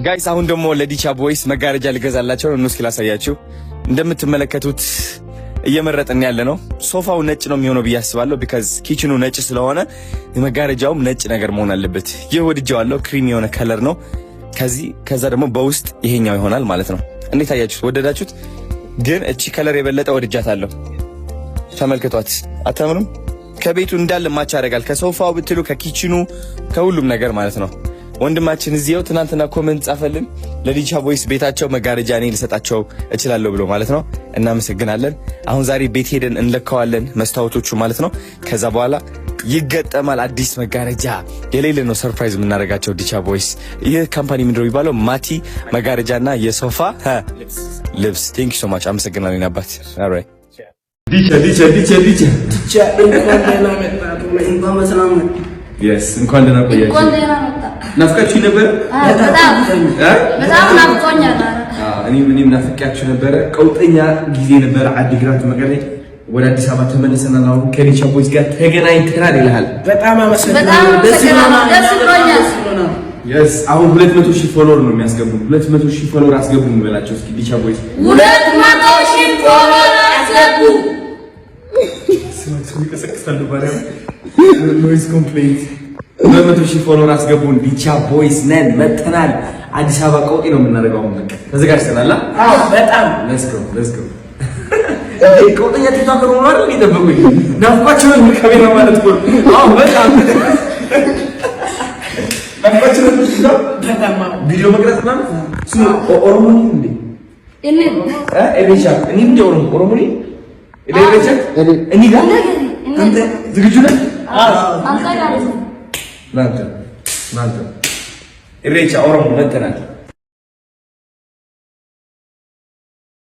ጋይስ አሁን ደግሞ ለዲቻ ቦይስ መጋረጃ ልገዛላቸው ነው። እስኪ ላሳያችሁ። እንደምትመለከቱት እየመረጥን ያለ ነው። ሶፋው ነጭ ነው የሚሆነው ብዬ አስባለሁ። ቢካዝ ኪችኑ ነጭ ስለሆነ መጋረጃውም ነጭ ነገር መሆን አለበት። ይህ ወድጄዋለሁ። ክሪም የሆነ ከለር ነው። ከዛ ደግሞ በውስጥ ይሄኛው ይሆናል ማለት ነው። እንዴት አያችሁት? ወደዳችሁት? ግን እቺ ከለር የበለጠ ወድጃታለሁ። ተመልከቷት። አታምሩም? ከቤቱ እንዳለ ማች ያደርጋል። ከሶፋው ብትሉ ከኪችኑ ከሁሉም ነገር ማለት ነው። ወንድማችን እዚያው ትናንትና ኮሜንት ጻፈልን ለዲቻ ቦይስ ቤታቸው መጋረጃ እኔ ልሰጣቸው እችላለሁ ብሎ ማለት ነው። እናመሰግናለን። አሁን ዛሬ ቤት ሄደን እንለካዋለን መስታወቶቹ ማለት ነው። ከዛ በኋላ ይገጠማል አዲስ መጋረጃ። የሌለ ነው ሰርፕራይዝ የምናደርጋቸው ዲቻ ቦይስ። ይህ ካምፓኒ ምንድነው የሚባለው? ማቲ መጋረጃና የሶፋ ልብስ። ቴንክ ዩ ሶ ማች። አመሰግናለሁ አባት። ኦልራይት ዲቻ እንኳን ደህና ቆያችሁ። ናፍቃችሁ ነበር? በጣም ናፍቆኛል። እኔም ናፍቃችሁ ነበር። ቀውጠኛ ጊዜ ነበር። አዲግራት መቀሌ ወደ አዲስ አበባ ተመልሰናል። አሁን ከዲቻ ቦይስ ጋር ተገናኝተናል ይላል። በጣም አመሰግናለሁ። ደስ ብሎኛል። አሁን 200,000 ፎሎወር ነው የሚያስገቡ። 200,000 ፎሎወር አስገቡ እንበላቸው እስኪ ዲቻ ቦይስ 200,000 ፎሎወር አስገቡ። ይቀሰቅሳሉ ባሪያ ኖይዝ ኮምፕሌንት 200,000 ፎሎወር አስገቡን። ዲቻ ቦይስ ነን መጥተናል። አዲስ አበባ ቀውጢ ነው የምናደርገው። አሁን በቃ ተዘጋጅተናል። አዎ በጣም ሌትስ ጎ ቀውጠኛ ቲክቶከር ሆኖ አይደል ይጠብቁኝ። ናፍቃችሁ ነው ካሜራ ማለት ነው። አዎ በጣም ናፍቃችሁ ነው። በጣም ቪዲዮ መቅረጽ ማለት ኦሮሞ ነው እንዴ? ኤሌሻ እኔ እንደ ኦሮሞ ነኝ። ኤሌሻ እኔ ጋር አንተ ዝግጁ ነህ? አንተ ጋር ናንተ ኢሬቻ ኦሮሞ መተናል